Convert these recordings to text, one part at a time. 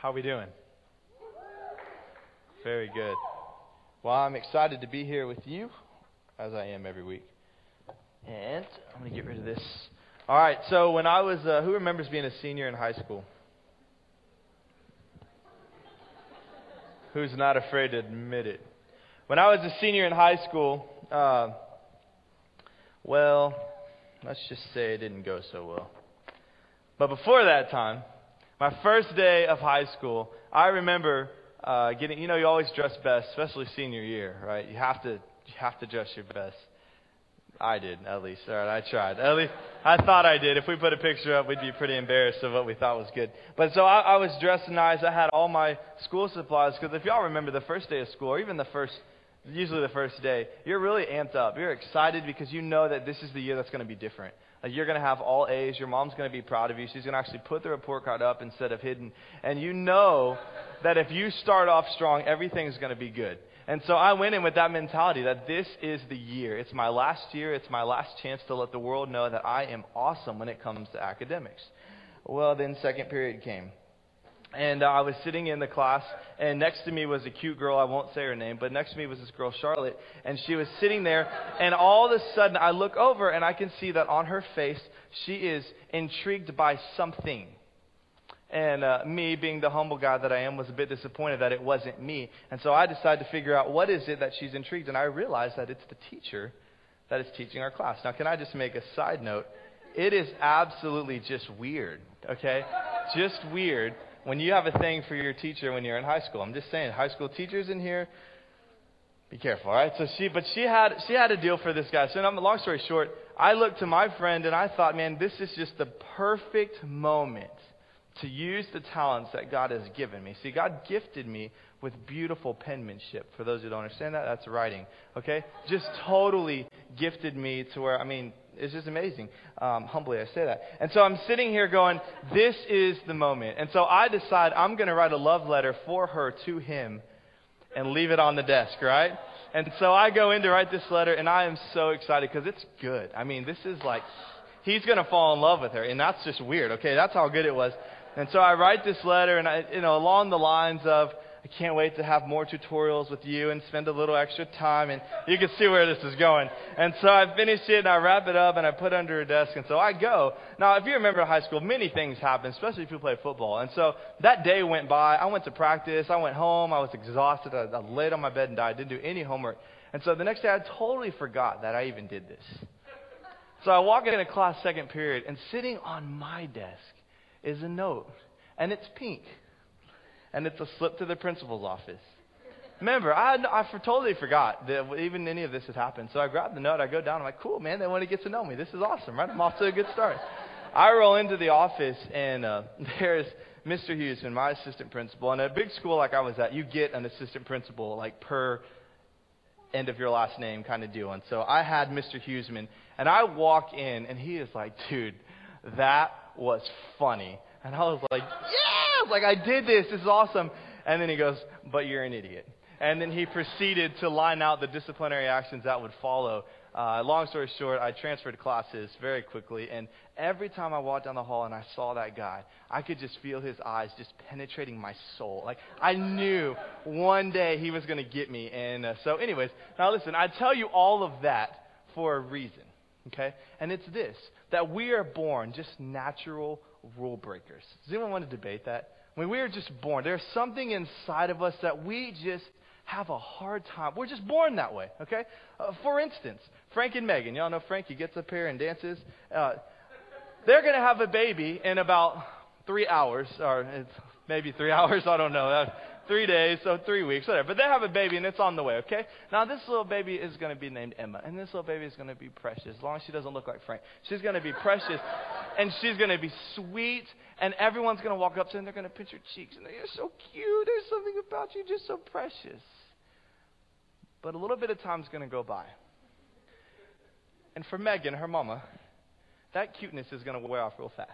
How are we doing? Very good. Well, I'm excited to be here with you, as I am every week. And I'm going to get rid of this. All right, so when I was, who remembers being a senior in high school? Who's not afraid to admit it? When I was a senior in high school, well, let's just say it didn't go so well. But before that time, my first day of high school, I remember getting, you always dress best, especially senior year, right? You have to dress your best. I did, at least. All right, I tried. At least I thought I did. If we put a picture up, we'd be pretty embarrassed of what we thought was good. But so I was dressed nice. I had all my school supplies, because if y'all remember the first day of school, or even usually the first day, you're really amped up. You're excited because you know that this is the year that's going to be different. Like, you're going to have all A's. Your mom's going to be proud of you. She's going to actually put the report card up instead of hidden. And you know that if you start off strong, everything's going to be good. And so I went in with that mentality that this is the year. It's my last year. It's my last chance to let the world know that I am awesome when it comes to academics. Well, then second period came. And I was sitting in the class, and next to me was a cute girl. I won't say her name, but next to me was this girl, Charlotte, and she was sitting there, and all of a sudden I look over, and I can see that on her face, she is intrigued by something. And me, being the humble guy that I am, was a bit disappointed that it wasn't me. And so I decided to figure out what is it that she's intrigued, and I realized that it's the teacher that is teaching our class. Now, can I just make a side note? It is absolutely just weird, okay? Just weird. When you have a thing for your teacher when you're in high school. I'm just saying, high school teachers in here, be careful, all right? So she had a deal for this guy. So long story short, I looked to my friend and I thought, man, this is just the perfect moment to use the talents that God has given me. See, God gifted me with beautiful penmanship. For those who don't understand that, that's writing, okay? Just totally gifted me to where, it's just amazing. Humbly, I say that. And so I'm sitting here going, this is the moment. And so I decide I'm going to write a love letter for her to him and leave it on the desk, right? And so I go in to write this letter, and I am so excited because it's good. This is like, he's going to fall in love with her, and that's just weird, okay? That's how good it was. And so I write this letter, and along the lines of, I can't wait to have more tutorials with you and spend a little extra time. And you can see where this is going. And so I finish it and I wrap it up and I put it under a desk. And so I go. Now, if you remember high school, many things happen, especially if you play football. And so that day went by. I went to practice. I went home. I was exhausted. I laid on my bed and died. Didn't do any homework. And so the next day I totally forgot that I even did this. So I walk into class second period, and sitting on my desk is a note. And it's pink. And it's a slip to the principal's office. Remember, I totally forgot that even any of this had happened. So I grabbed the note. I go down. I'm like, cool, man. They want to get to know me. This is awesome, right? I'm off to a good start. I roll into the office, and there's Mr. Huseman, my assistant principal. And at a big school like I was at, you get an assistant principal like per end of your last name kind of deal. And so I had Mr. Huseman. And I walk in, and he is like, dude, that was funny. And I was like, yeah, like I did this. This is awesome. And then he goes, but you're an idiot. And then he proceeded to line out the disciplinary actions that would follow. Long story short, I transferred classes very quickly. And every time I walked down the hall and I saw that guy, I could just feel his eyes just penetrating my soul. Like I knew one day he was going to get me. And so anyways, now listen, I tell you all of that for a reason. Okay? And it's this, that we are born just natural rule breakers. Does anyone want to debate that? We are just born. There's something inside of us that we just have a hard time. We're just born that way, okay? For instance, Frank and Megan. Y'all know Frank. He gets up here and dances. They're going to have a baby in about 3 hours, or it's maybe 3 hours. I don't know. 3 days, so 3 weeks, whatever. But they have a baby, and it's on the way, okay? Now, this little baby is going to be named Emma, and this little baby is going to be precious, as long as she doesn't look like Frank. She's going to be precious, and she's going to be sweet, and everyone's going to walk up to her, and they're going to pinch her cheeks, and they're so cute. There's something about you just so precious. But a little bit of time is going to go by. And for Megan, her mama, that cuteness is going to wear off real fast.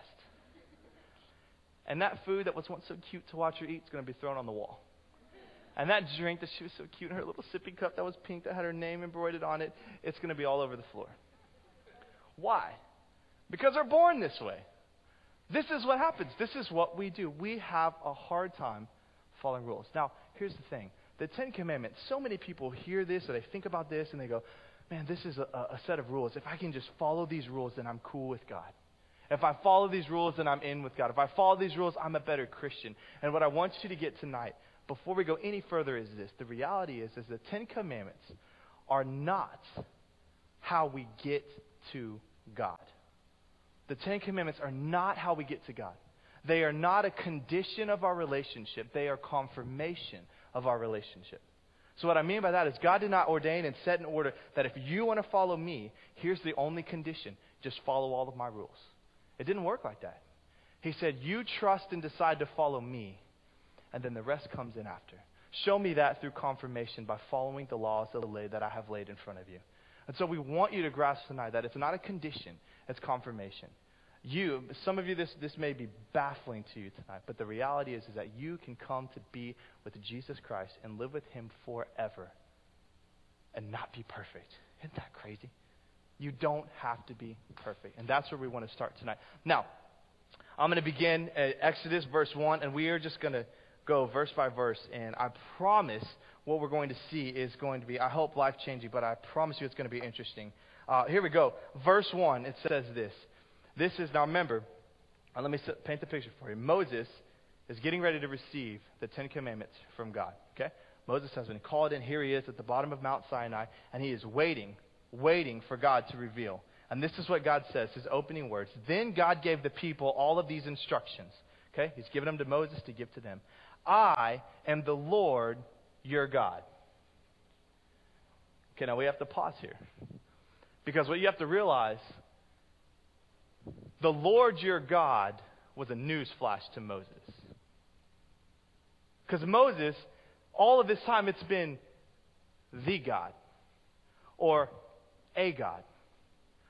And that food that was once so cute to watch her eat is going to be thrown on the wall. And that drink that she was so cute in her little sippy cup that was pink that had her name embroidered on it, it's going to be all over the floor. Why? Because we're born this way. This is what happens. This is what we do. We have a hard time following rules. Now, here's the thing. The Ten Commandments, so many people hear this or they think about this and they go, man, this is a set of rules. If I can just follow these rules, then I'm cool with God. If I follow these rules, then I'm in with God. If I follow these rules, I'm a better Christian. And what I want you to get tonight, before we go any further, is this. The reality is the Ten Commandments are not how we get to God. The Ten Commandments are not how we get to God. They are not a condition of our relationship. They are confirmation of our relationship. So what I mean by that is God did not ordain and set in order that if you want to follow me, here's the only condition. Just follow all of my rules. It didn't work like that. He said, you trust and decide to follow me, and then the rest comes in after. Show me that through confirmation by following the laws that I have laid in front of you. And so we want you to grasp tonight that it's not a condition, it's confirmation. Some of you, this may be baffling to you tonight, but the reality is that you can come to be with Jesus Christ and live with Him forever and not be perfect. Isn't that crazy? You don't have to be perfect. And that's where we want to start tonight. Now, I'm going to begin at Exodus verse 1, and we are just going to go verse by verse. And I promise what we're going to see is going to be, I hope, life-changing, but I promise you it's going to be interesting. Here we go. Verse 1, it says this. This is, now remember, let me paint the picture for you. Moses is getting ready to receive the Ten Commandments from God. Okay? Moses has been called in. Here he is at the bottom of Mount Sinai, and he is waiting for God to reveal. And this is what God says, his opening words. Then God gave the people all of these instructions. Okay? He's given them to Moses to give to them. I am the Lord your God. Okay, now we have to pause here. Because what you have to realize, the Lord your God was a news flash to Moses. Because Moses, all of this time, it's been the God. Or a God.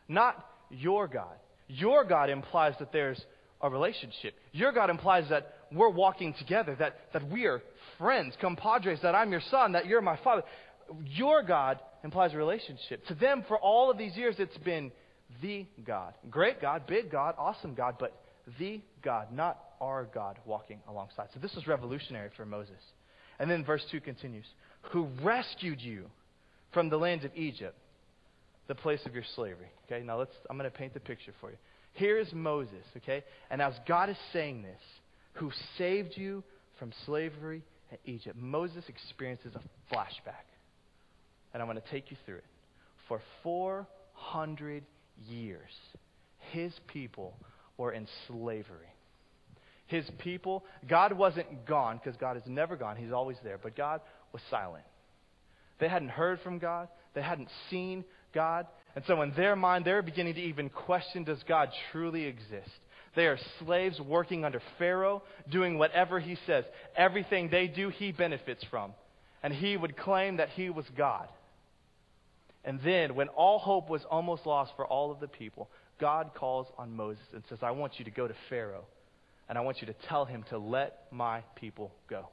Not your God. Your God implies that there's a relationship. Your God implies that we're walking together, that we are friends, compadres, that I'm your son, that you're my father. Your God implies a relationship. To them, for all of these years, it's been the God. Great God, big God, awesome God, but the God, not our God walking alongside. So this was revolutionary for Moses. And then verse 2 continues. Who rescued you from the land of Egypt, the place of your slavery. Okay, now I'm going to paint the picture for you. Here is Moses, okay? And as God is saying this, who saved you from slavery in Egypt, Moses experiences a flashback. And I'm going to take you through it. For 400 years, his people were in slavery. His people, God wasn't gone, because God is never gone. He's always there. But God was silent. They hadn't heard from God. They hadn't seen God. And so in their mind, they're beginning to even question, does God truly exist? They are slaves working under Pharaoh, doing whatever he says. Everything they do, he benefits from. And he would claim that he was God. And then, when all hope was almost lost for all of the people, God calls on Moses and says, I want you to go to Pharaoh, and I want you to tell him to let my people go.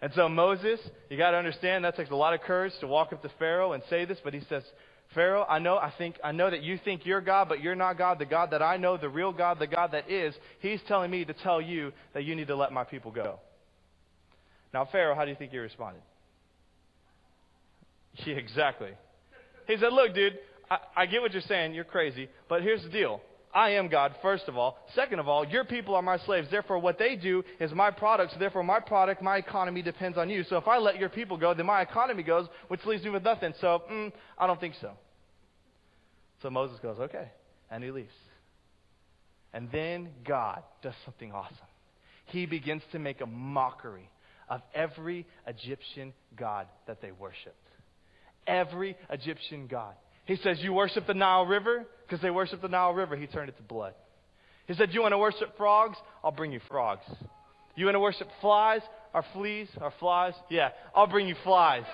And so Moses, you got to understand, that takes a lot of courage to walk up to Pharaoh and say this, but he says, Pharaoh, I know that you think you're God, but you're not God. The God that I know, the real God, the God that is, he's telling me to tell you that you need to let my people go. Now, Pharaoh, how do you think he responded? Yeah, exactly. He said, look, dude, I get what you're saying. You're crazy. But here's the deal. I am God, first of all. Second of all, your people are my slaves. Therefore, what they do is my product. So therefore, my product, my economy depends on you. So if I let your people go, then my economy goes, which leaves me with nothing. So I don't think so. So Moses goes, okay. And he leaves. And then God does something awesome. He begins to make a mockery of every Egyptian god that they worshiped. Every Egyptian god. He says, you worship the Nile River? Because they worship the Nile River. He turned it to blood. He said, you want to worship frogs? I'll bring you frogs. You want to worship flies? Or fleas? Or flies? Yeah, I'll bring you flies.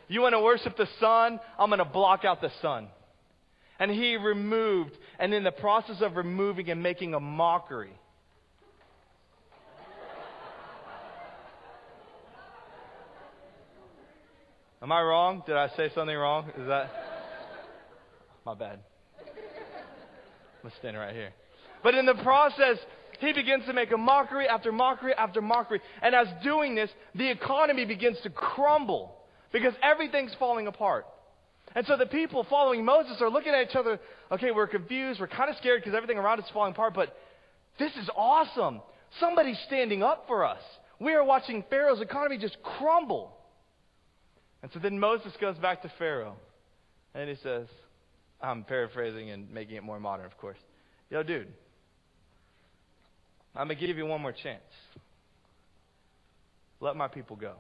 You want to worship the sun? I'm going to block out the sun. And he removed, and in the process of removing and making a mockery, am I wrong? Did I say something wrong? Is that? My bad. I'm standing right here. But in the process, he begins to make a mockery after mockery after mockery. And as doing this, the economy begins to crumble because everything's falling apart. And so the people following Moses are looking at each other. Okay, we're confused. We're kind of scared because everything around us is falling apart. But this is awesome. Somebody's standing up for us. We are watching Pharaoh's economy just crumble. And so then Moses goes back to Pharaoh. And he says, I'm paraphrasing and making it more modern, of course. Yo, dude, I'm going to give you one more chance. Let my people go.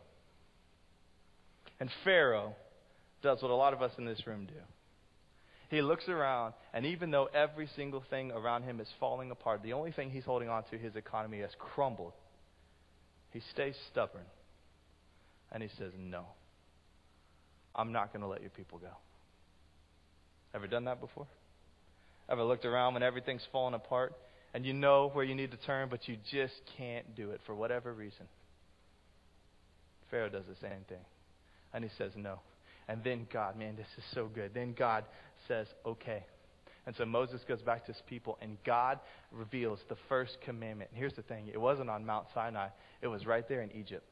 And Pharaoh does what a lot of us in this room do. He looks around, and even though every single thing around him is falling apart, the only thing he's holding on to, his economy, has crumbled. He stays stubborn. And he says, no, I'm not going to let your people go. Ever done that before? Ever looked around when everything's falling apart and you know where you need to turn, but you just can't do it for whatever reason? Pharaoh does the same thing. And he says no. And then God, man, this is so good. Then God says, okay. And so Moses goes back to his people, and God reveals the first commandment. And here's the thing. It wasn't on Mount Sinai. It was right there in Egypt.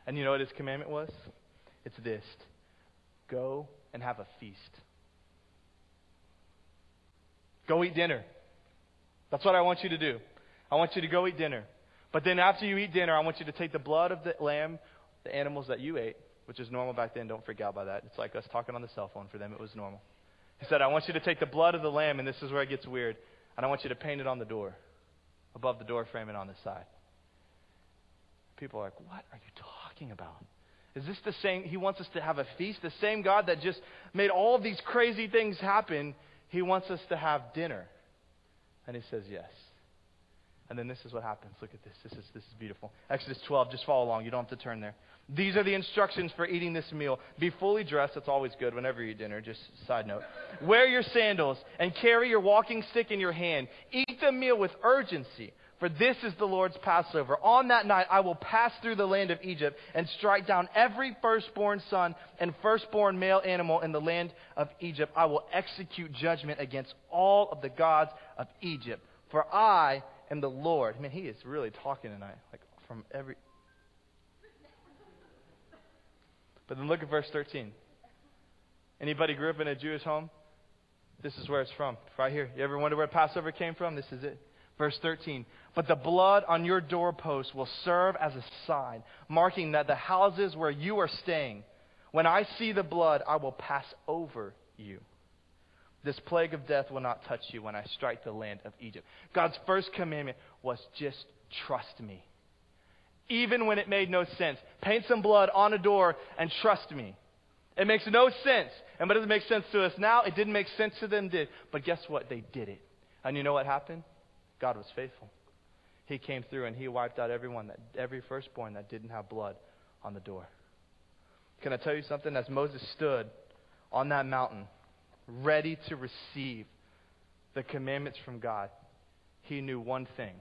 And you know what his commandment was? It's this. Go and have a feast. Go eat dinner. That's what I want you to do. I want you to go eat dinner. But then after you eat dinner, I want you to take the blood of the lamb, the animals that you ate, which is normal back then. Don't freak out by that. It's like us talking on the cell phone. For them, it was normal. He said, I want you to take the blood of the lamb, and this is where it gets weird, and I want you to paint it on the door, above the door frame and on the side. People are like, what are you talking about? Is this the same? He wants us to have a feast? The same God that just made all these crazy things happen, he wants us to have dinner. And he says yes. And then this is what happens. Look at this. This is beautiful. Exodus 12. Just follow along. You don't have to turn there. These are the instructions for eating this meal. Be fully dressed. That's always good whenever you eat dinner. Just side note. Wear your sandals and carry your walking stick in your hand. Eat the meal with urgency, for this is the Lord's Passover. On that night I will pass through the land of Egypt and strike down every firstborn son and firstborn male animal in the land of Egypt. I will execute judgment against all of the gods of Egypt, for I am the Lord. I mean, he is really talking tonight, like from every... But then look at verse 13. Anybody grew up in a Jewish home? This is where it's from. Right here. You ever wonder where Passover came from? This is it. Verse 13. But the blood on your doorpost will serve as a sign, marking that the houses where you are staying, when I see the blood, I will pass over you. This plague of death will not touch you when I strike the land of Egypt. God's first commandment was just trust me. Even when it made no sense. Paint some blood on a door and trust me. It makes no sense. And but it doesn't make sense to us now. It didn't make sense to them, did. But guess what? They did it. And you know what happened? God was faithful. He came through and he wiped out every firstborn that didn't have blood on the door. Can I tell you something? As Moses stood on that mountain, ready to receive the commandments from God, he knew one thing.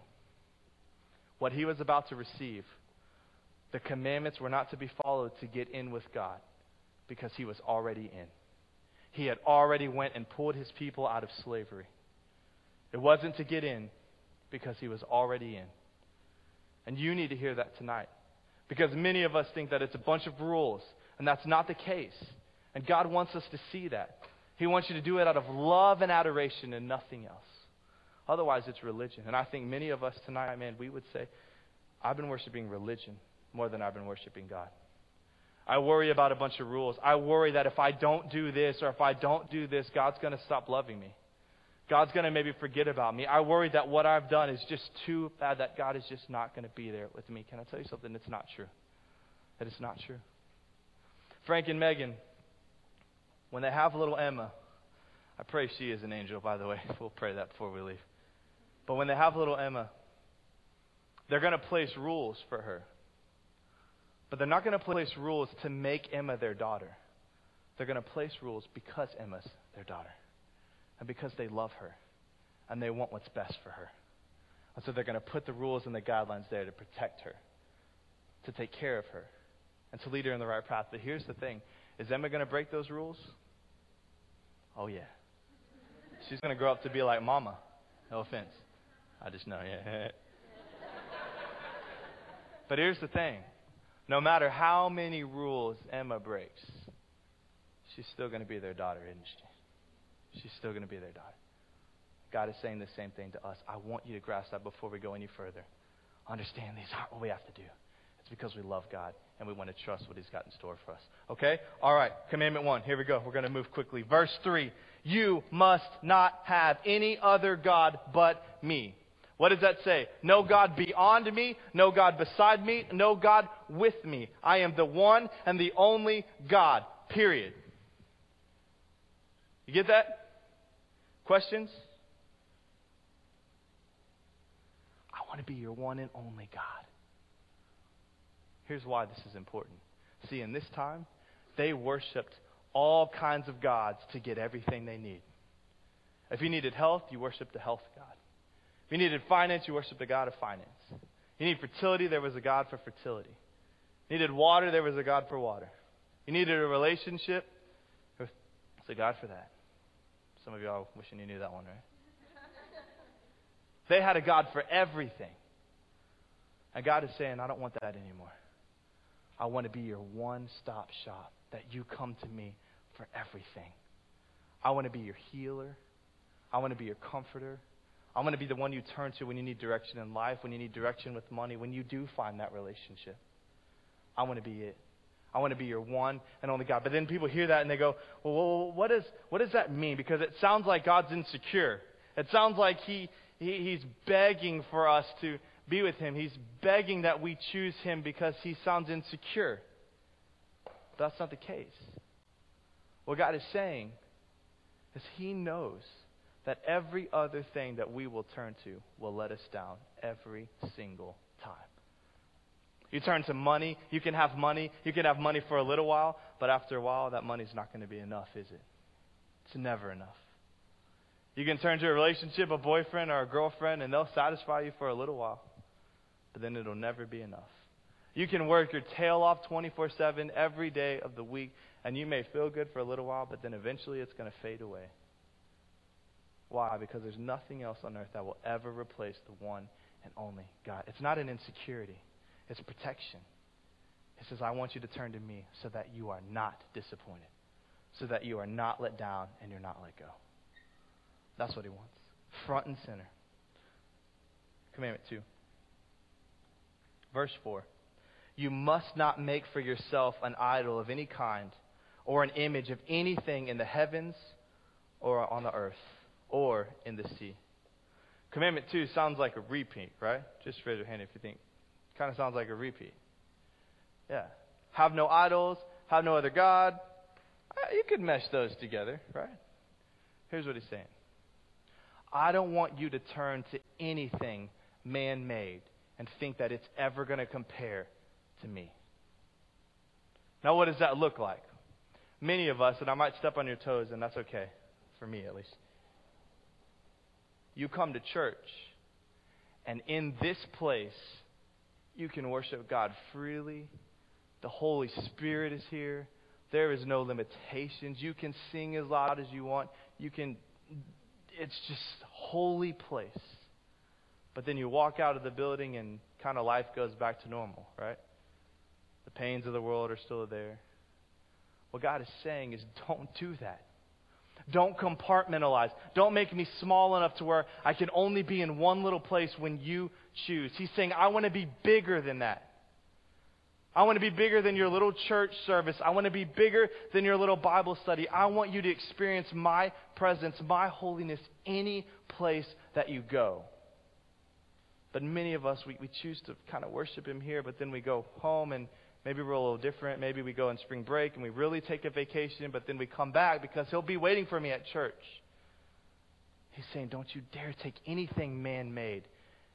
What he was about to receive, the commandments were not to be followed to get in with God, because he was already in. He had already went and pulled his people out of slavery. It wasn't to get in, because he was already in. And you need to hear that tonight, because many of us think that it's a bunch of rules, and that's not the case. And God wants us to see that. He wants you to do it out of love and adoration and nothing else. Otherwise, it's religion. And I think many of us tonight, man, we would say, I've been worshiping religion more than I've been worshiping God. I worry about a bunch of rules. I worry that if I don't do this or if I don't do this, God's going to stop loving me. God's going to maybe forget about me. I worry that what I've done is just too bad, that God is just not going to be there with me. Can I tell you something? It's not true. That is not true. Frank and Megan, when they have little Emma, I pray she is an angel, by the way. We'll pray that before we leave. But when they have little Emma, they're going to place rules for her. But they're not going to place rules to make Emma their daughter. They're going to place rules because Emma's their daughter. And because they love her. And they want what's best for her. And so they're going to put the rules and the guidelines there to protect her. To take care of her. And to lead her in the right path. But here's the thing. Is Emma going to break those rules? Oh yeah. She's going to grow up to be like Mama. No offense. I just know, yeah. But here's the thing. No matter how many rules Emma breaks, she's still going to be their daughter, isn't she? She's still going to be their daughter. God is saying the same thing to us. I want you to grasp that before we go any further. Understand these aren't what we have to do. It's because we love God and we want to trust what He's got in store for us. Okay? All right. Commandment 1. Here we go. We're going to move quickly. Verse 3. You must not have any other God but me. What does that say? No God beyond me, no God beside me, no God with me. I am the one and the only God. Period. You get that? Questions? I want to be your one and only God. Here's why this is important. See, in this time, they worshipped all kinds of gods to get everything they need. If you needed health, you worshiped the health god. If you needed finance, you worshiped the god of finance. You needed fertility, there was a god for fertility. You needed water, there was a god for water. You needed a relationship, there's a god for that. Some of y'all wishing you knew that one, right? They had a God for everything. And God is saying, I don't want that anymore. I want to be your one-stop shop, that you come to me for everything. I want to be your healer. I want to be your comforter. I want to be the one you turn to when you need direction in life, when you need direction with money, when you do find that relationship. I want to be it. I want to be your one and only God. But then people hear that and they go, well, what does that mean? Because it sounds like God's insecure. It sounds like He's begging for us to be with Him. He's begging that we choose Him because He sounds insecure. But that's not the case. What God is saying is He knows that every other thing that we will turn to will let us down every single time. You turn to money, you can have money for a little while, but after a while that money's not going to be enough, is it? It's never enough. You can turn to a relationship, a boyfriend or a girlfriend, and they'll satisfy you for a little while, but then it'll never be enough. You can work your tail off 24/7 every day of the week, and you may feel good for a little while, but then eventually it's going to fade away. Why? Because there's nothing else on earth that will ever replace the one and only God. It's not an insecurity. It's protection. It says, I want you to turn to me so that you are not disappointed, so that you are not let down and you're not let go. That's what He wants. Front and center. Commandment 2. Verse 4. You must not make for yourself an idol of any kind or an image of anything in the heavens or on the earth or in the sea. Commandment 2 sounds like a repeat, right? Just raise your hand if you think. Kind of sounds like a repeat. Yeah. Have no idols. Have no other God. You could mesh those together, right? Here's what He's saying. I don't want you to turn to anything man-made and think that it's ever going to compare to me. Now, what does that look like? Many of us, and I might step on your toes, and that's okay, for me at least. You come to church, and in this place, you can worship God freely. The Holy Spirit is here. There is no limitations. You can sing as loud as you want. It's just a holy place. But then you walk out of the building and kind of life goes back to normal, right? The pains of the world are still there. What God is saying is don't do that. Don't compartmentalize. Don't make me small enough to where I can only be in one little place when you choose. He's saying, I want to be bigger than that. I want to be bigger than your little church service. I want to be bigger than your little Bible study. I want you to experience my presence, my holiness, any place that you go. But many of us, we choose to kind of worship Him here, but then we go home and maybe we're a little different. Maybe we go on spring break and we really take a vacation, but then we come back because He'll be waiting for me at church. He's saying, don't you dare take anything man-made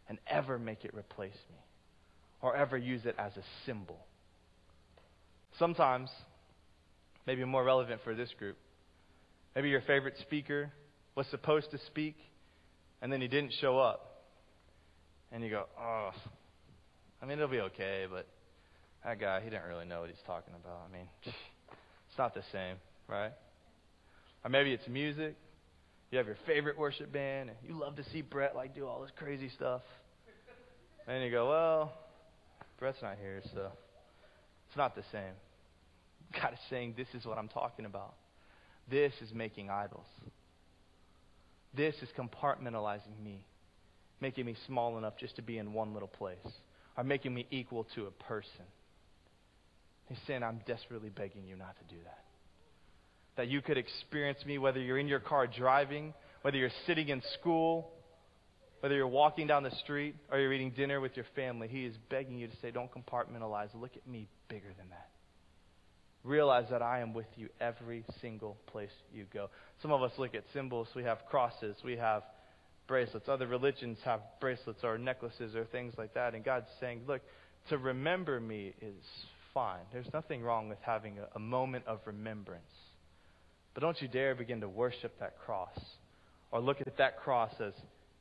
and ever make it replace me or ever use it as a symbol. Sometimes, maybe more relevant for this group, maybe your favorite speaker was supposed to speak and then he didn't show up. And you go, oh, I mean, it'll be okay, but that guy, he didn't really know what he's talking about. I mean, it's not the same, right? Or maybe it's music. You have your favorite worship band, and you love to see Brett like do all this crazy stuff. And you go, well, Brett's not here, so it's not the same. God is saying, this is what I'm talking about. This is making idols. This is compartmentalizing me, making me small enough just to be in one little place, or making me equal to a person. He's saying, I'm desperately begging you not to do that. That you could experience me, whether you're in your car driving, whether you're sitting in school, whether you're walking down the street, or you're eating dinner with your family. He is begging you to say, don't compartmentalize. Look at me bigger than that. Realize that I am with you every single place you go. Some of us look at symbols. We have crosses. We have bracelets. Other religions have bracelets or necklaces or things like that. And God's saying, look, to remember me is fine. There's nothing wrong with having a moment of remembrance. But don't you dare begin to worship that cross or look at that cross as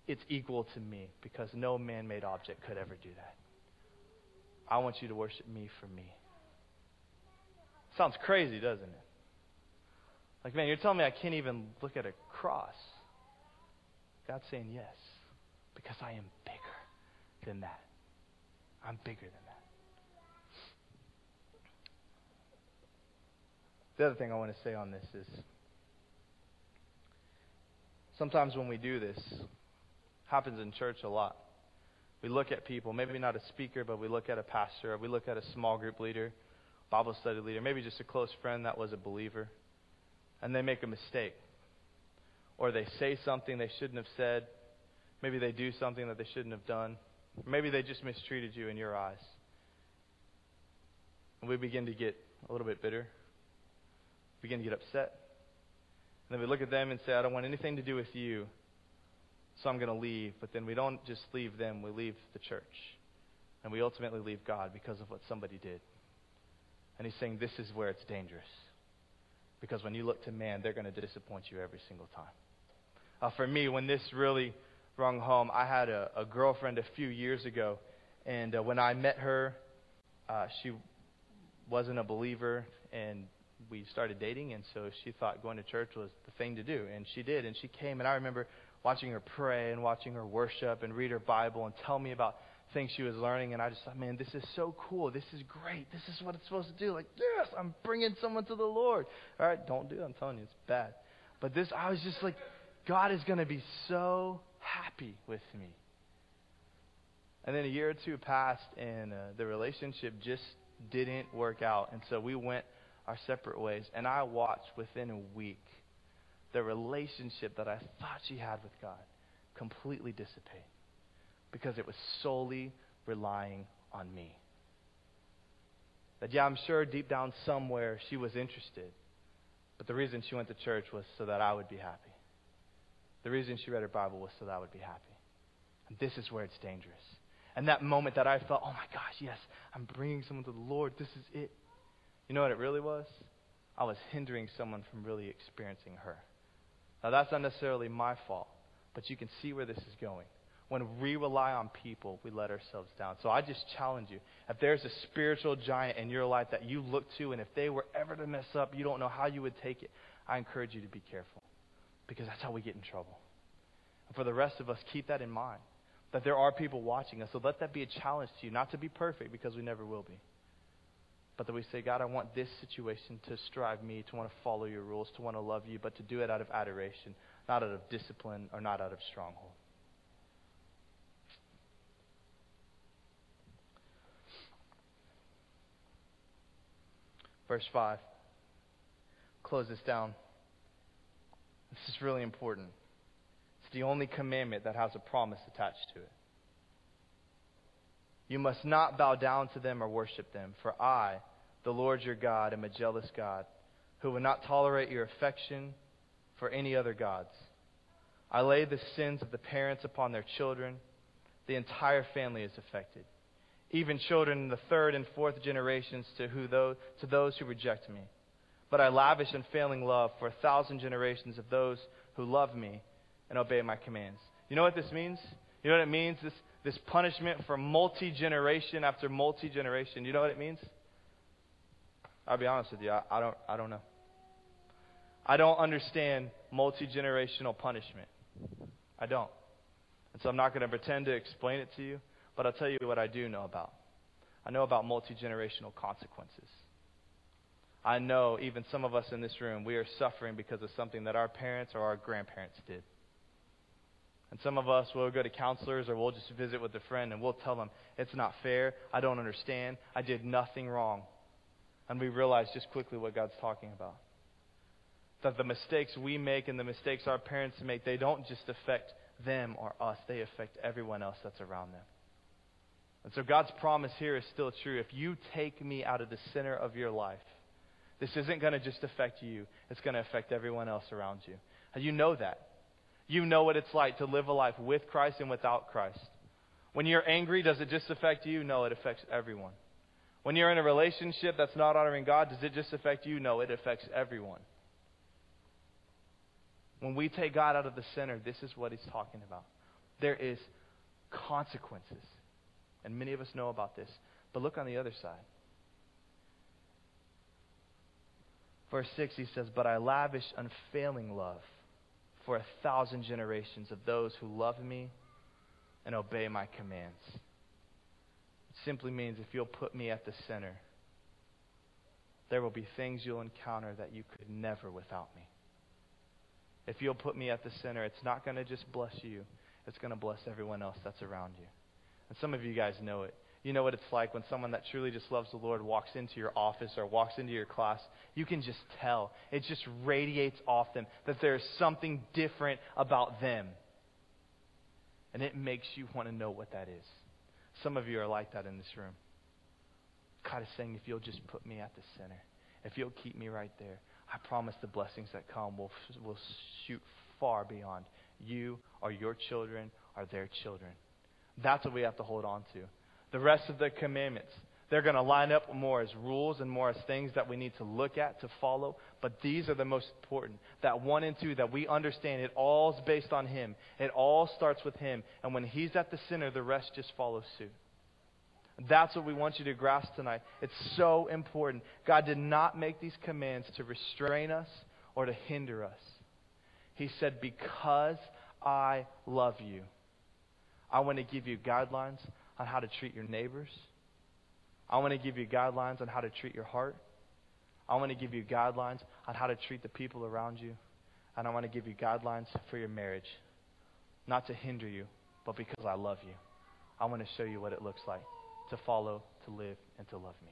it's equal to me, because no man-made object could ever do that. I want you to worship me for me. Sounds crazy, doesn't it? Like, man, you're telling me I can't even look at a cross. God's saying yes, because I am bigger than that. I'm bigger than that. The other thing I want to say on this is, sometimes when we do this, happens in church a lot. We look at people, maybe not a speaker, but we look at a pastor, or we look at a small group leader, Bible study leader, maybe just a close friend that was a believer, and they make a mistake. Or they say something they shouldn't have said. Maybe they do something that they shouldn't have done. Or maybe they just mistreated you in your eyes. And we begin to get a little bit bitter. Begin to get upset. And then we look at them and say, I don't want anything to do with you, so I'm going to leave. But then we don't just leave them, we leave the church. And we ultimately leave God because of what somebody did. And he's saying this is where it's dangerous. Because when you look to man, they're going to disappoint you every single time. For me, when this really rung home, I had a girlfriend a few years ago. And when I met her, she wasn't a believer. And we started dating. And so she thought going to church was the thing to do. And she did. And she came. And I remember watching her pray and watching her worship and read her Bible and tell me about things she was learning. And I just thought, man, this is so cool. This is great. This is what it's supposed to do. Like, yes, I'm bringing someone to the Lord. All right, don't do it. I'm telling you, it's bad. But this, I was just like, God is going to be so happy with me. And then a year or two passed, and the relationship just didn't work out. And so we went our separate ways. And I watched within a week the relationship that I thought she had with God completely dissipate. Because it was solely relying on me. That, yeah, I'm sure deep down somewhere she was interested. But the reason she went to church was so that I would be happy. The reason she read her Bible was so that I would be happy. And this is where it's dangerous. And that moment that I felt, oh my gosh, yes, I'm bringing someone to the Lord. This is it. You know what it really was? I was hindering someone from really experiencing her. Now, that's not necessarily my fault. But you can see where this is going. When we rely on people, we let ourselves down. So I just challenge you. If there's a spiritual giant in your life that you look to, and if they were ever to mess up, you don't know how you would take it, I encourage you to be careful. Because that's how we get in trouble. And for the rest of us, keep that in mind. That there are people watching us. So let that be a challenge to you. Not to be perfect, because we never will be. But that we say, God, I want this situation to strive me, to want to follow your rules, to want to love you, but to do it out of adoration, not out of discipline, or not out of stronghold. Verse 5. Close this down. This is really important. It's the only commandment that has a promise attached to it. You must not bow down to them or worship them, for I, the Lord your God, am a jealous God, who will not tolerate your affection for any other gods. I lay the sins of the parents upon their children. The entire family is affected. Even children in the third and fourth generations to those who reject me. But I lavish unfailing love for 1,000 generations of those who love me and obey my commands. You know what this means? You know what it means? This punishment for multi-generation after multi-generation. You know what it means? I'll be honest with you. I don't know. I don't understand multi-generational punishment. I don't. And so I'm not going to pretend to explain it to you, but I'll tell you what I do know about. I know about multi-generational consequences. I know even some of us in this room, we are suffering because of something that our parents or our grandparents did. And some of us will go to counselors or we'll just visit with a friend and we'll tell them, it's not fair, I don't understand, I did nothing wrong. And we realize just quickly what God's talking about. That the mistakes we make and the mistakes our parents make, they don't just affect them or us, they affect everyone else that's around them. And so God's promise here is still true. If you take me out of the center of your life, this isn't going to just affect you, it's going to affect everyone else around you. And you know that. You know what it's like to live a life with Christ and without Christ. When you're angry, does it just affect you? No, it affects everyone. When you're in a relationship that's not honoring God, does it just affect you? No, it affects everyone. When we take God out of the center, this is what he's talking about. There is consequences. And many of us know about this. But look on the other side. Verse 6, he says, "But I lavish unfailing love for 1,000 generations of those who love me and obey my commands." It simply means if you'll put me at the center, there will be things you'll encounter that you could never without me. If you'll put me at the center, it's not going to just bless you. It's going to bless everyone else that's around you. And some of you guys know it. You know what it's like when someone that truly just loves the Lord walks into your office or walks into your class. You can just tell. It just radiates off them that there's something different about them. And it makes you want to know what that is. Some of you are like that in this room. God is saying, if you'll just put me at the center, if you'll keep me right there, I promise the blessings that come will shoot far beyond you or your children or their children. That's what we have to hold on to. The rest of the commandments, they're going to line up more as rules and more as things that we need to look at, to follow. But these are the most important. That 1 and 2, that we understand it all is based on Him. It all starts with Him. And when He's at the center, the rest just follows suit. That's what we want you to grasp tonight. It's so important. God did not make these commands to restrain us or to hinder us. He said, because I love you, I want to give you guidelines on how to treat your neighbors. I want to give you guidelines on how to treat your heart. I want to give you guidelines on how to treat the people around you. And I want to give you guidelines for your marriage. Not to hinder you, but because I love you. I want to show you what it looks like to follow, to live, and to love me.